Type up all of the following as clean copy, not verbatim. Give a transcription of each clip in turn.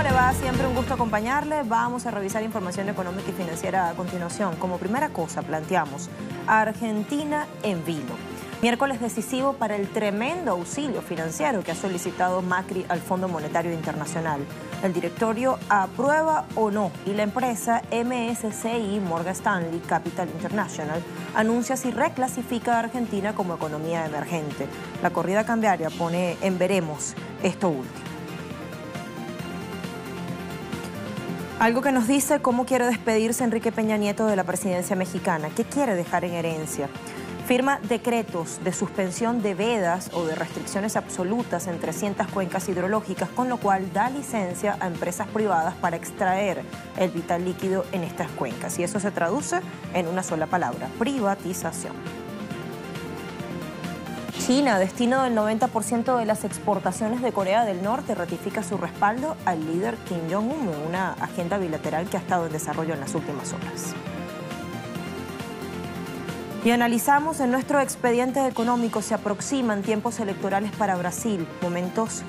¿Cómo le va? Siempre un gusto acompañarle. Vamos a revisar información económica y financiera a continuación. Como primera cosa, planteamos Argentina en vilo. Miércoles decisivo para el tremendo auxilio financiero que ha solicitado Macri al Fondo Monetario Internacional. El directorio aprueba o no, y la empresa MSCI Morgan Stanley Capital International anuncia si reclasifica a Argentina como economía emergente. La corrida cambiaria pone en veremos esto último. Algo que nos dice cómo quiere despedirse Enrique Peña Nieto de la presidencia mexicana, qué quiere dejar en herencia. Firma decretos de suspensión de vedas o de restricciones absolutas en 300 cuencas hidrológicas, con lo cual da licencia a empresas privadas para extraer el vital líquido en estas cuencas. Y eso se traduce en una sola palabra: privatización. China, destino del 90% de las exportaciones de Corea del Norte, ratifica su respaldo al líder Kim Jong-un en una agenda bilateral que ha estado en desarrollo en las últimas horas. Y analizamos en nuestro expediente económico, se aproximan tiempos electorales para Brasil, momentos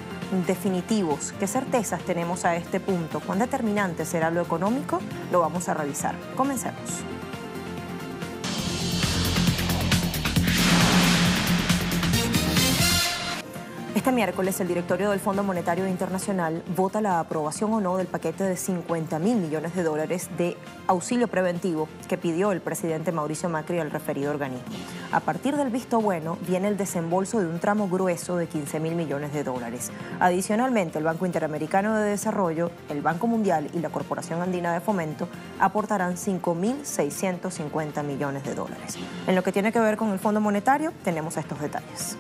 definitivos. ¿Qué certezas tenemos a este punto? ¿Cuán determinante será lo económico? Lo vamos a revisar. Comencemos. Este miércoles, el directorio del Fondo Monetario Internacional vota la aprobación o no del paquete de 50.000 millones de dólares de auxilio preventivo que pidió el presidente Mauricio Macri al referido organismo. A partir del visto bueno, viene el desembolso de un tramo grueso de 15.000 millones de dólares. Adicionalmente, el Banco Interamericano de Desarrollo, el Banco Mundial y la Corporación Andina de Fomento aportarán 5.650 millones de dólares. En lo que tiene que ver con el Fondo Monetario, tenemos estos detalles.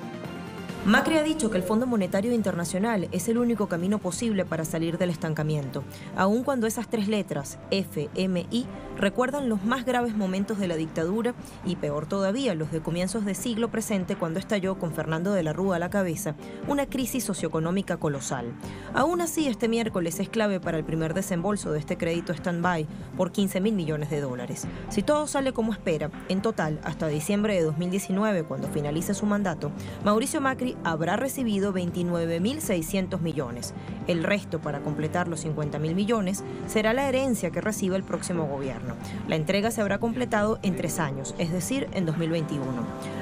Macri ha dicho que el Fondo Monetario Internacional es el único camino posible para salir del estancamiento, aun cuando esas tres letras, FMI, recuerdan los más graves momentos de la dictadura y, peor todavía, los de comienzos de siglo presente, cuando estalló, con Fernando de la Rúa a la cabeza, una crisis socioeconómica colosal. Aún así, este miércoles es clave para el primer desembolso de este crédito stand-by por 15.000 millones de dólares. Si todo sale como espera, en total, hasta diciembre de 2019, cuando finalice su mandato, Mauricio Macri habrá recibido 29.600 millones. El resto, para completar los 50.000 millones, será la herencia que reciba el próximo gobierno. La entrega se habrá completado en 3 años, es decir, en 2021.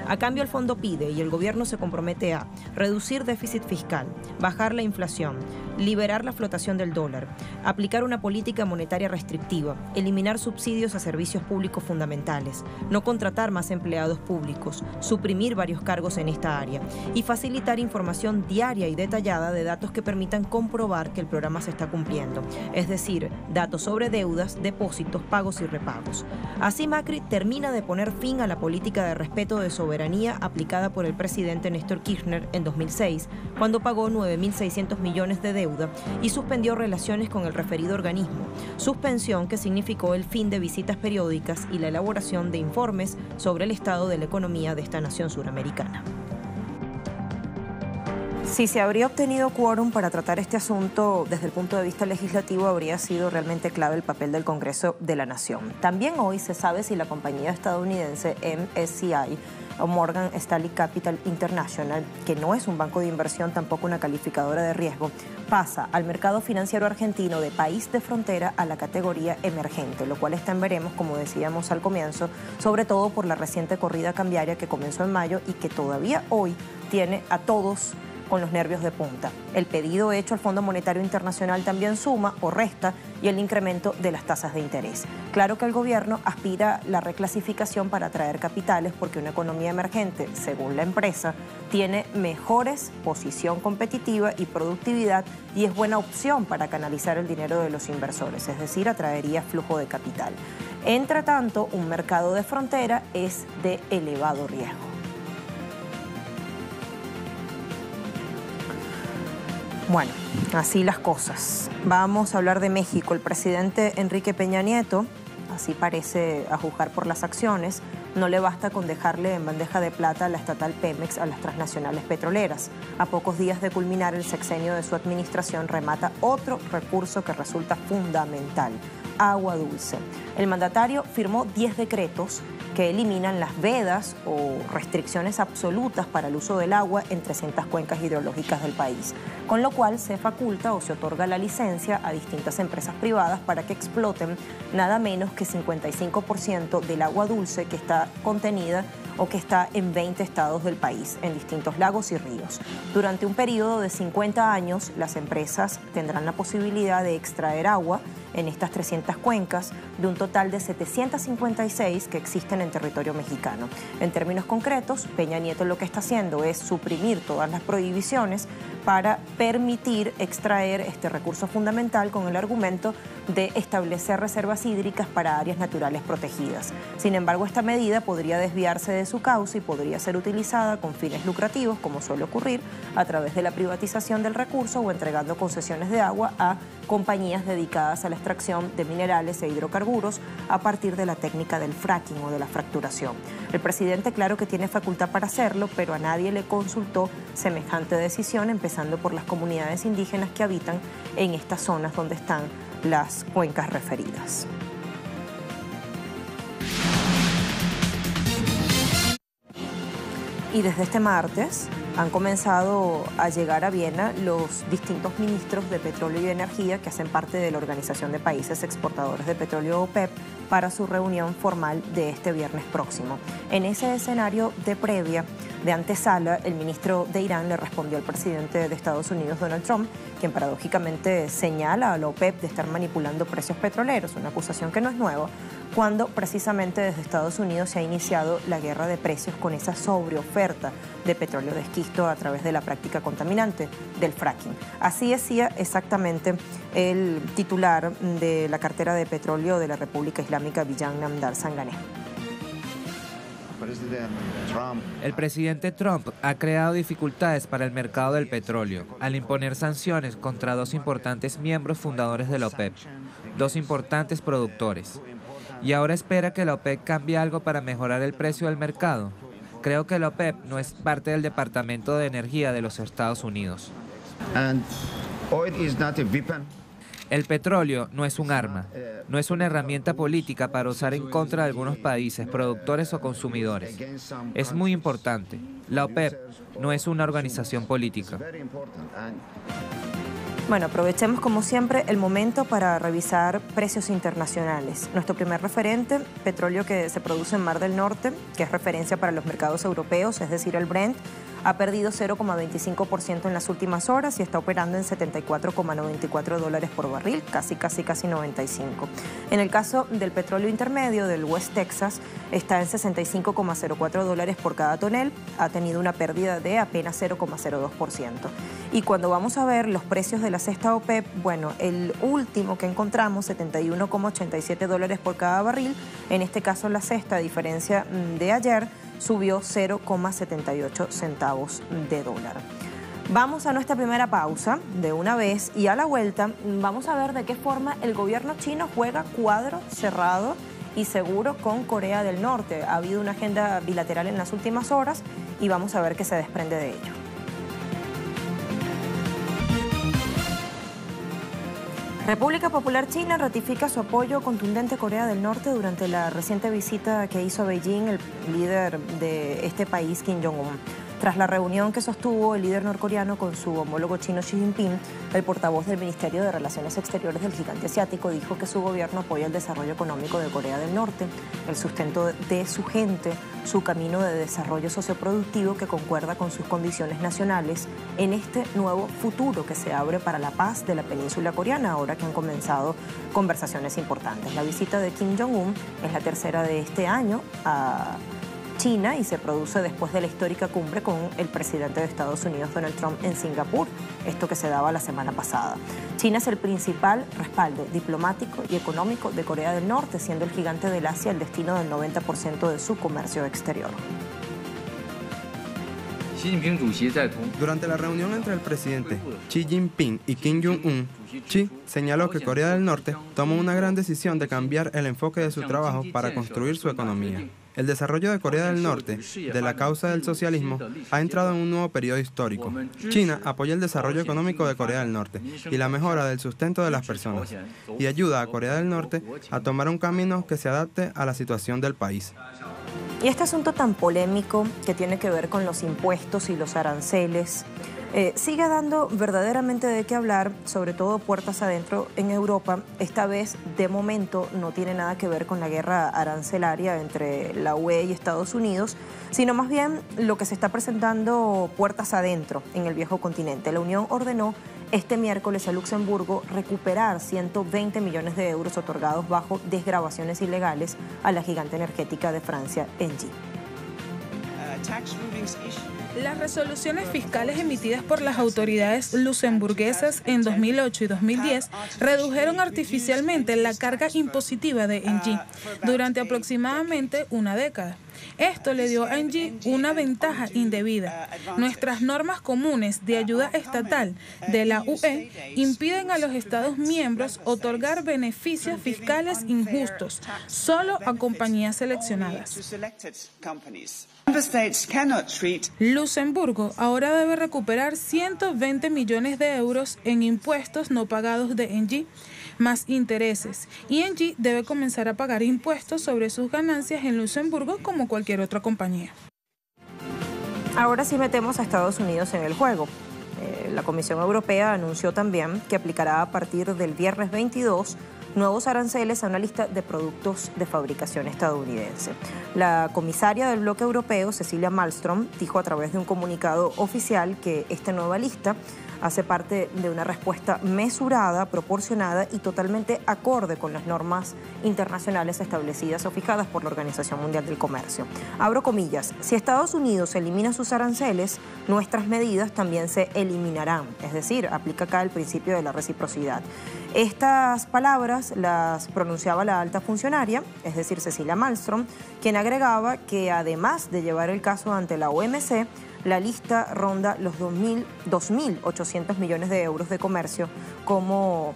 A cambio, el fondo pide, y el gobierno se compromete a reducir déficit fiscal, bajar la inflación, liberar la flotación del dólar, aplicar una política monetaria restrictiva, eliminar subsidios a servicios públicos fundamentales, no contratar más empleados públicos, suprimir varios cargos en esta área y facilitar información diaria y detallada de datos que permitan comprobar que el programa se está cumpliendo, es decir, datos sobre deudas, depósitos, pagos y repagos. Así, Macri termina de poner fin a la política de respeto de soberanía aplicada por el presidente Néstor Kirchner en 2006, cuando pagó 9.600 millones de deuda y suspendió relaciones con el referido organismo, suspensión que significó el fin de visitas periódicas y la elaboración de informes sobre el estado de la economía de esta nación suramericana. Si se habría obtenido quórum para tratar este asunto desde el punto de vista legislativo, habría sido realmente clave el papel del Congreso de la Nación. También hoy se sabe si la compañía estadounidense MSCI o Morgan Stanley Capital International, que no es un banco de inversión, tampoco una calificadora de riesgo, pasa al mercado financiero argentino de país de frontera a la categoría emergente, lo cual está en veremos, como decíamos al comienzo, sobre todo por la reciente corrida cambiaria que comenzó en mayo y que todavía hoy tiene a todos con los nervios de punta. El pedido hecho al Fondo Monetario Internacional también suma o resta, y el incremento de las tasas de interés. Claro que el gobierno aspira la reclasificación para atraer capitales, porque una economía emergente, según la empresa, tiene mejores posición competitiva y productividad y es buena opción para canalizar el dinero de los inversores, es decir, atraería flujo de capital. Entre tanto, un mercado de frontera es de elevado riesgo. Bueno, así las cosas. Vamos a hablar de México. El presidente Enrique Peña Nieto, así parece a juzgar por las acciones, no le basta con dejarle en bandeja de plata a la estatal Pemex a las transnacionales petroleras. A pocos días de culminar el sexenio de su administración, remata otro recurso que resulta fundamental: agua dulce. El mandatario firmó 10 decretos que eliminan las vedas o restricciones absolutas para el uso del agua en 300 cuencas hidrológicas del país, con lo cual se faculta o se otorga la licencia a distintas empresas privadas para que exploten nada menos que 55% del agua dulce que está contenida o que está en 20 estados del país, en distintos lagos y ríos. Durante un periodo de 50 años, las empresas tendrán la posibilidad de extraer agua en estas 300 cuencas, de un total de 756 que existen en territorio mexicano. En términos concretos, Peña Nieto lo que está haciendo es suprimir todas las prohibiciones para permitir extraer este recurso fundamental con el argumento de establecer reservas hídricas para áreas naturales protegidas. Sin embargo, esta medida podría desviarse de su cauce y podría ser utilizada con fines lucrativos, como suele ocurrir, a través de la privatización del recurso o entregando concesiones de agua a compañías dedicadas a la extracción de minerales e hidrocarburos a partir de la técnica del fracking o de la fracturación. El presidente, claro que tiene facultad para hacerlo, pero a nadie le consultó semejante decisión, empezando por las comunidades indígenas que habitan en estas zonas donde están las cuencas referidas. Y desde este martes han comenzado a llegar a Viena los distintos ministros de petróleo y energía que hacen parte de la Organización de Países Exportadores de Petróleo OPEP para su reunión formal de este viernes próximo. En ese escenario de previa, de antesala, el ministro de Irán le respondió al presidente de Estados Unidos, Donald Trump, quien paradójicamente señala a la OPEP de estar manipulando precios petroleros, una acusación que no es nueva, cuando precisamente desde Estados Unidos se ha iniciado la guerra de precios con esa sobreoferta de petróleo de esquisto a través de la práctica contaminante del fracking. Así decía exactamente el titular de la cartera de petróleo de la República Islámica, Bijan Namdar Sanganeh. El presidente Trump ha creado dificultades para el mercado del petróleo al imponer sanciones contra dos importantes miembros fundadores de la OPEP, dos importantes productores. Y ahora espera que la OPEP cambie algo para mejorar el precio del mercado. Creo que la OPEP no es parte del Departamento de Energía de los Estados Unidos. El petróleo no es un arma, no es una herramienta política para usar en contra de algunos países, productores o consumidores. Es muy importante. La OPEP no es una organización política. Bueno, aprovechemos como siempre el momento para revisar precios internacionales. Nuestro primer referente, petróleo que se produce en Mar del Norte, que es referencia para los mercados europeos, es decir, el Brent, ha perdido 0,25% en las últimas horas y está operando en $74,94 por barril, casi 95. En el caso del petróleo intermedio del West Texas, está en $65,04 por cada tonel, ha tenido una pérdida de apenas 0,02%. Y cuando vamos a ver los precios de la cesta OPEP, bueno, el último que encontramos, $71,87 por cada barril, en este caso la cesta, a diferencia de ayer, subió 0,78 centavos de dólar. Vamos a nuestra primera pausa de una vez y a la vuelta vamos a ver de qué forma el gobierno chino juega cuadro cerrado y seguro con Corea del Norte. Ha habido una agenda bilateral en las últimas horas y vamos a ver qué se desprende de ello. República Popular China ratifica su apoyo contundente a Corea del Norte durante la reciente visita que hizo a Beijing el líder de este país, Kim Jong-un. Tras la reunión que sostuvo el líder norcoreano con su homólogo chino Xi Jinping, el portavoz del Ministerio de Relaciones Exteriores del gigante asiático dijo que su gobierno apoya el desarrollo económico de Corea del Norte, el sustento de su gente, su camino de desarrollo socioproductivo que concuerda con sus condiciones nacionales en este nuevo futuro que se abre para la paz de la península coreana, ahora que han comenzado conversaciones importantes. La visita de Kim Jong-un es la tercera de este año a China y se produce después de la histórica cumbre con el presidente de Estados Unidos, Donald Trump, en Singapur, esto que se daba la semana pasada. China es el principal respaldo diplomático y económico de Corea del Norte, siendo el gigante del Asia el destino del 90% de su comercio exterior. Durante la reunión entre el presidente Xi Jinping y Kim Jong-un, Xi señaló que Corea del Norte tomó una gran decisión de cambiar el enfoque de su trabajo para construir su economía. El desarrollo de Corea del Norte, de la causa del socialismo, ha entrado en un nuevo periodo histórico. China apoya el desarrollo económico de Corea del Norte y la mejora del sustento de las personas, y ayuda a Corea del Norte a tomar un camino que se adapte a la situación del país. Y este asunto tan polémico que tiene que ver con los impuestos y los aranceles sigue dando verdaderamente de qué hablar, sobre todo puertas adentro en Europa. Esta vez, de momento, no tiene nada que ver con la guerra arancelaria entre la UE y Estados Unidos, sino más bien lo que se está presentando puertas adentro en el viejo continente. La Unión ordenó este miércoles a Luxemburgo recuperar 120 millones de euros otorgados bajo desgravaciones ilegales a la gigante energética de Francia, Engie. Las resoluciones fiscales emitidas por las autoridades luxemburguesas en 2008 y 2010 redujeron artificialmente la carga impositiva de Engie durante aproximadamente una década. Esto le dio a Engie una ventaja indebida. Nuestras normas comunes de ayuda estatal de la UE impiden a los Estados miembros otorgar beneficios fiscales injustos solo a compañías seleccionadas. Luxemburgo ahora debe recuperar 120 millones de euros en impuestos no pagados de Engie, más intereses, y Engie debe comenzar a pagar impuestos sobre sus ganancias en Luxemburgo como cualquier otra compañía. Ahora sí metemos a Estados Unidos en el juego. La Comisión Europea anunció también que aplicará a partir del viernes 22 nuevos aranceles a una lista de productos de fabricación estadounidense. La comisaria del bloque europeo, Cecilia Malmström, dijo a través de un comunicado oficial que esta nueva lista hace parte de una respuesta mesurada, proporcionada y totalmente acorde con las normas internacionales establecidas o fijadas por la Organización Mundial del Comercio. Abro comillas: si Estados Unidos elimina sus aranceles, nuestras medidas también se eliminarán. Es decir, aplica acá el principio de la reciprocidad. Estas palabras las pronunciaba la alta funcionaria, es decir, Cecilia Malmström, quien agregaba que además de llevar el caso ante la OMC, la lista ronda los 2.800 millones de euros de comercio, como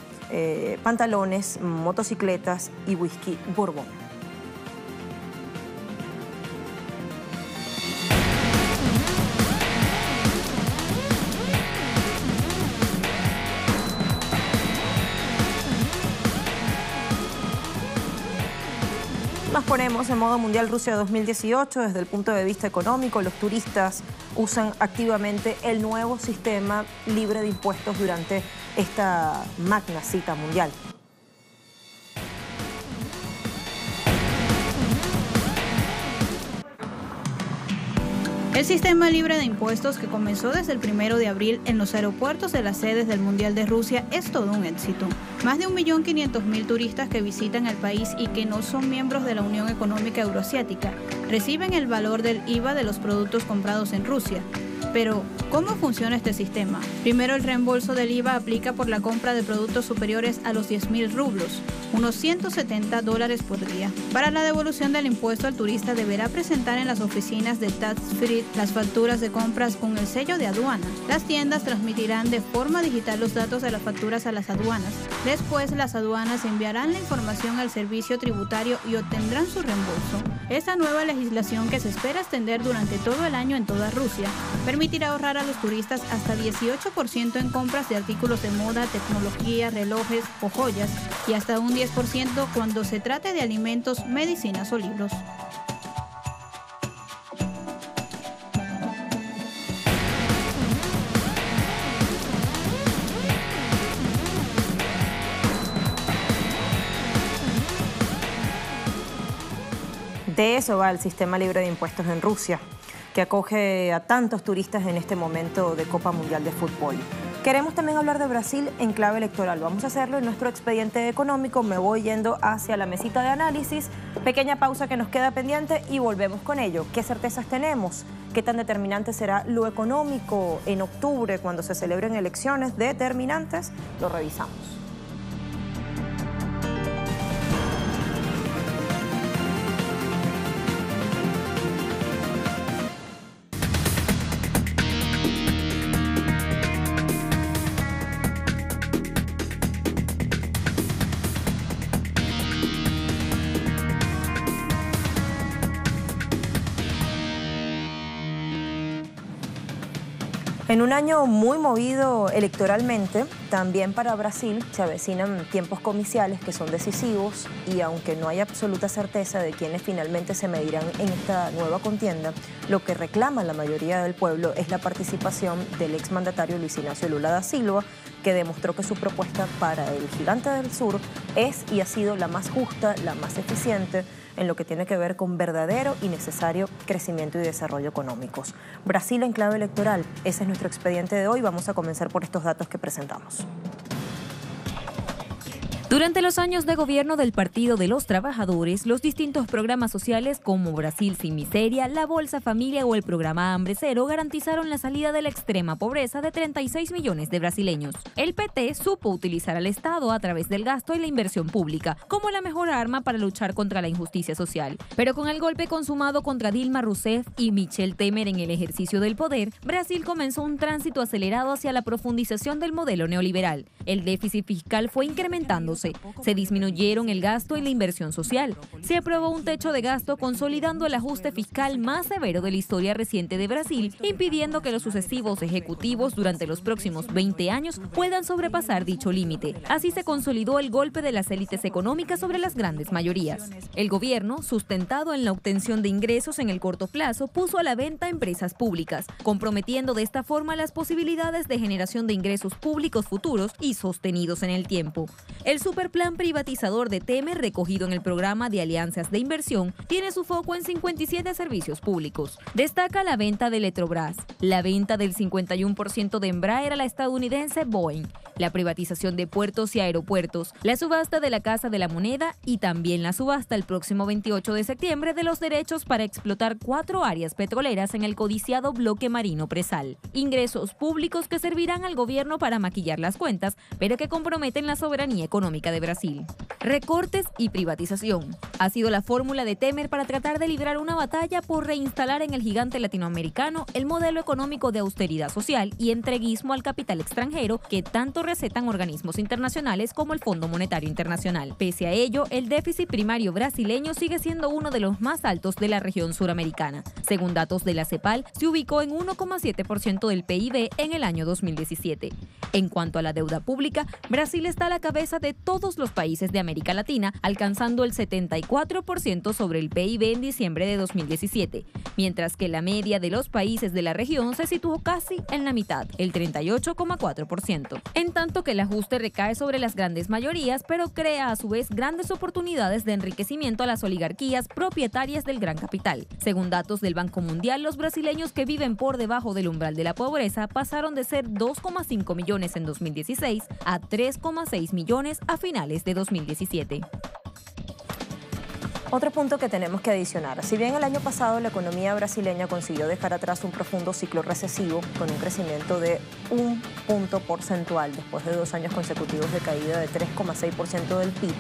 pantalones, motocicletas y whisky bourbon. Nos ponemos en modo mundial Rusia 2018. Desde el punto de vista económico, los turistas usan activamente el nuevo sistema libre de impuestos durante esta magna cita mundial. El sistema libre de impuestos, que comenzó desde el 1 de abril en los aeropuertos de las sedes del Mundial de Rusia, es todo un éxito. Más de 1.500.000 turistas que visitan el país y que no son miembros de la Unión Económica Euroasiática reciben el valor del IVA de los productos comprados en Rusia. Pero, ¿cómo funciona este sistema? Primero, el reembolso del IVA aplica por la compra de productos superiores a los 10.000 rublos, unos $170 por día. Para la devolución del impuesto, el turista deberá presentar en las oficinas de Tax Free las facturas de compras con el sello de aduana. Las tiendas transmitirán de forma digital los datos de las facturas a las aduanas. Después, las aduanas enviarán la información al servicio tributario y obtendrán su reembolso. Esta nueva legislación, que se espera extender durante todo el año en toda Rusia, permitirá ahorrar a los turistas hasta 18% en compras de artículos de moda, tecnología, relojes o joyas, y hasta un 10% cuando se trate de alimentos, medicinas o libros. De eso va el sistema libre de impuestos en Rusia, que acoge a tantos turistas en este momento de Copa Mundial de Fútbol. Queremos también hablar de Brasil en clave electoral. Vamos a hacerlo en nuestro expediente económico. Me voy yendo hacia la mesita de análisis. Pequeña pausa que nos queda pendiente y volvemos con ello. ¿Qué certezas tenemos? ¿Qué tan determinante será lo económico en octubre cuando se celebren elecciones determinantes? Lo revisamos. En un año muy movido electoralmente, también para Brasil se avecinan tiempos comiciales que son decisivos y aunque no hay absoluta certeza de quiénes finalmente se medirán en esta nueva contienda, lo que reclama la mayoría del pueblo es la participación del exmandatario Luis Ignacio Lula da Silva, que demostró que su propuesta para el gigante del sur es y ha sido la más justa, la más eficiente, en lo que tiene que ver con verdadero y necesario crecimiento y desarrollo económicos. Brasil en clave electoral, ese es nuestro expediente de hoy. Vamos a comenzar por estos datos que presentamos. Durante los años de gobierno del Partido de los Trabajadores, los distintos programas sociales como Brasil sin miseria, la Bolsa Familia o el programa Hambre Cero garantizaron la salida de la extrema pobreza de 36 millones de brasileños. El PT supo utilizar al Estado a través del gasto y la inversión pública como la mejor arma para luchar contra la injusticia social. Pero con el golpe consumado contra Dilma Rousseff y Michel Temer en el ejercicio del poder, Brasil comenzó un tránsito acelerado hacia la profundización del modelo neoliberal. El déficit fiscal fue incrementándose. Se disminuyeron el gasto y la inversión social. Se aprobó un techo de gasto consolidando el ajuste fiscal más severo de la historia reciente de Brasil, impidiendo que los sucesivos ejecutivos durante los próximos 20 años puedan sobrepasar dicho límite. Así se consolidó el golpe de las élites económicas sobre las grandes mayorías. El gobierno, sustentado en la obtención de ingresos en el corto plazo, puso a la venta empresas públicas, comprometiendo de esta forma las posibilidades de generación de ingresos públicos futuros y sostenidos en el tiempo. El superplan privatizador de Temer, recogido en el programa de alianzas de inversión, tiene su foco en 57 servicios públicos. Destaca la venta de Eletrobras, la venta del 51% de Embraer a la estadounidense Boeing, la privatización de puertos y aeropuertos, la subasta de la Casa de la Moneda y también la subasta el próximo 28 de septiembre de los derechos para explotar 4 áreas petroleras en el codiciado bloque marino presal. Ingresos públicos que servirán al gobierno para maquillar las cuentas, pero que comprometen la soberanía económica de Brasil. Recortes y privatización. Ha sido la fórmula de Temer para tratar de librar una batalla por reinstalar en el gigante latinoamericano el modelo económico de austeridad social y entreguismo al capital extranjero que tanto recetan organismos internacionales como el Fondo Monetario Internacional. Pese a ello, el déficit primario brasileño sigue siendo uno de los más altos de la región suramericana. Según datos de la CEPAL, se ubicó en 1,7% del PIB en el año 2017. En cuanto a la deuda pública, Brasil está a la cabeza de todos los países de América Latina, alcanzando el 74% sobre el PIB en diciembre de 2017, mientras que la media de los países de la región se situó casi en la mitad, el 38,4%. En tanto que el ajuste recae sobre las grandes mayorías, pero crea a su vez grandes oportunidades de enriquecimiento a las oligarquías propietarias del gran capital. Según datos del Banco Mundial, los brasileños que viven por debajo del umbral de la pobreza pasaron de ser 2,5 millones en 2016 a 3,6 millones a finales de 2017. Otro punto que tenemos que adicionar. Si bien el año pasado la economía brasileña consiguió dejar atrás un profundo ciclo recesivo con un crecimiento de 1 punto porcentual después de 2 años consecutivos de caída de 3,6% del PIB,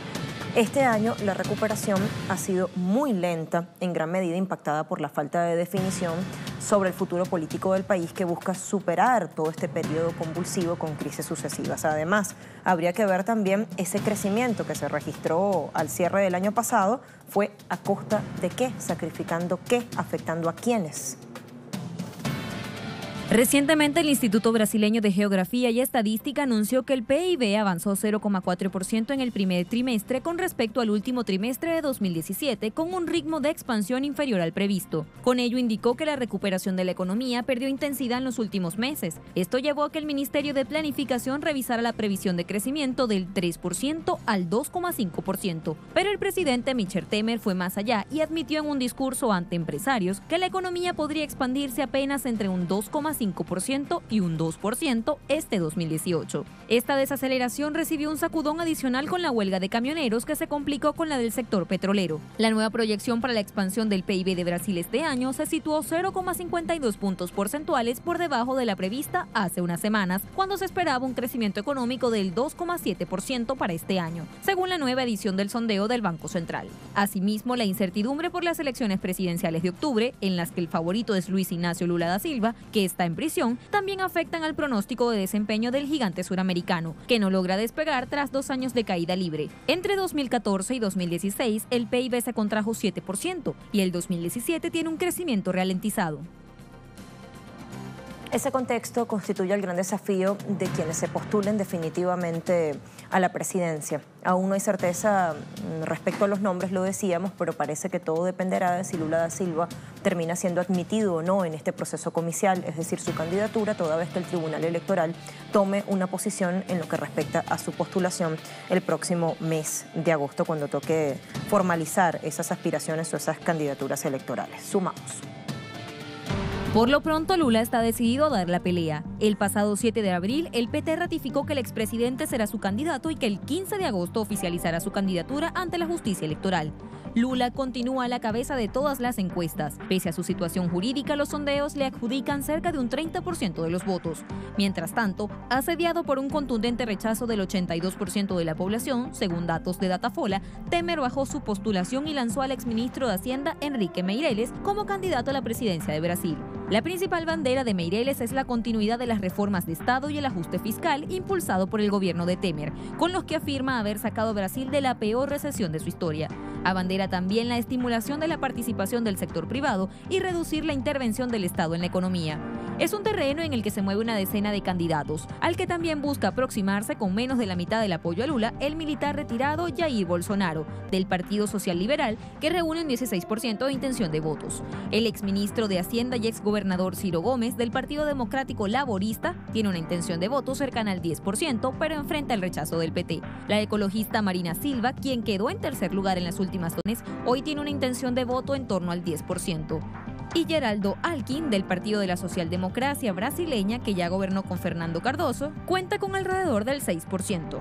este año la recuperación ha sido muy lenta, en gran medida impactada por la falta de definición sobre el futuro político del país que busca superar todo este periodo convulsivo con crisis sucesivas. Además, habría que ver también ese crecimiento que se registró al cierre del año pasado, fue a costa de qué, sacrificando qué, afectando a quiénes. Recientemente, el Instituto Brasileño de Geografía y Estadística anunció que el PIB avanzó 0,4% en el primer trimestre con respecto al último trimestre de 2017, con un ritmo de expansión inferior al previsto. Con ello, indicó que la recuperación de la economía perdió intensidad en los últimos meses. Esto llevó a que el Ministerio de Planificación revisara la previsión de crecimiento del 3% al 2,5%. Pero el presidente Michel Temer fue más allá y admitió en un discurso ante empresarios que la economía podría expandirse apenas entre un 2,5% y un 2% este 2018. Esta desaceleración recibió un sacudón adicional con la huelga de camioneros que se complicó con la del sector petrolero. La nueva proyección para la expansión del PIB de Brasil este año se situó 0,52 puntos porcentuales por debajo de la prevista hace unas semanas, cuando se esperaba un crecimiento económico del 2,7% para este año, según la nueva edición del sondeo del Banco Central. Asimismo, la incertidumbre por las elecciones presidenciales de octubre, en las que el favorito es Luis Ignacio Lula da Silva, que está en prisión, también afectan al pronóstico de desempeño del gigante suramericano, que no logra despegar tras 2 años de caída libre. Entre 2014 y 2016, el PIB se contrajo 7% y el 2017 tiene un crecimiento ralentizado. Ese contexto constituye el gran desafío de quienes se postulen definitivamente a la presidencia. Aún no hay certeza respecto a los nombres, lo decíamos, pero parece que todo dependerá de si Lula da Silva termina siendo admitido o no en este proceso comicial, es decir, su candidatura, toda vez que el Tribunal Electoral tome una posición en lo que respecta a su postulación el próximo mes de agosto, cuando toque formalizar esas aspiraciones o esas candidaturas electorales. Sumamos. Por lo pronto, Lula está decidido a dar la pelea. El pasado 7 de abril, el PT ratificó que el expresidente será su candidato y que el 15 de agosto oficializará su candidatura ante la justicia electoral. Lula continúa a la cabeza de todas las encuestas. Pese a su situación jurídica, los sondeos le adjudican cerca de un 30% de los votos. Mientras tanto, asediado por un contundente rechazo del 82% de la población, según datos de Datafola, Temer bajó su postulación y lanzó al exministro de Hacienda, Henrique Meireles, como candidato a la presidencia de Brasil. La principal bandera de Meireles es la continuidad de las reformas de Estado y el ajuste fiscal impulsado por el gobierno de Temer, con los que afirma haber sacado a Brasil de la peor recesión de su historia. Abandera también la estimulación de la participación del sector privado y reducir la intervención del Estado en la economía. Es un terreno en el que se mueve una decena de candidatos, al que también busca aproximarse con menos de la mitad del apoyo a Lula el militar retirado Jair Bolsonaro, del Partido Social Liberal, que reúne un 16% de intención de votos. El exministro de Hacienda y exgobernador Ciro Gómez, del Partido Democrático Laborista, tiene una intención de votos cercana al 10%, pero enfrenta el rechazo del PT. La ecologista Marina Silva, quien quedó en tercer lugar en las últimas elecciones, hoy tiene una intención de voto en torno al 10%. Y Geraldo Alckmin, del Partido de la Socialdemocracia brasileña, que ya gobernó con Fernando Cardoso, cuenta con alrededor del 6%.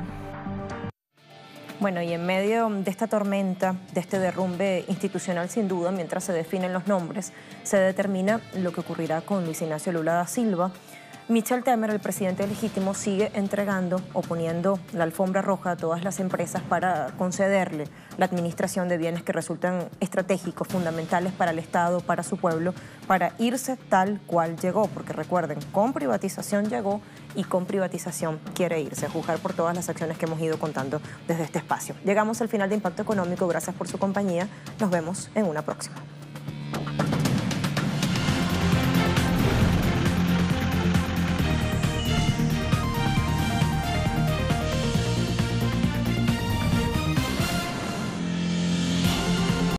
Bueno, y en medio de esta tormenta, de este derrumbe institucional sin duda, mientras se definen los nombres, se determina lo que ocurrirá con Luis Ignacio Lula da Silva. Michel Temer, el presidente legítimo, sigue entregando o poniendo la alfombra roja a todas las empresas para concederle la administración de bienes que resultan estratégicos, fundamentales para el Estado, para su pueblo, para irse tal cual llegó. Porque recuerden, con privatización llegó y con privatización quiere irse, a juzgar por todas las acciones que hemos ido contando desde este espacio. Llegamos al final de Impacto Económico. Gracias por su compañía. Nos vemos en una próxima.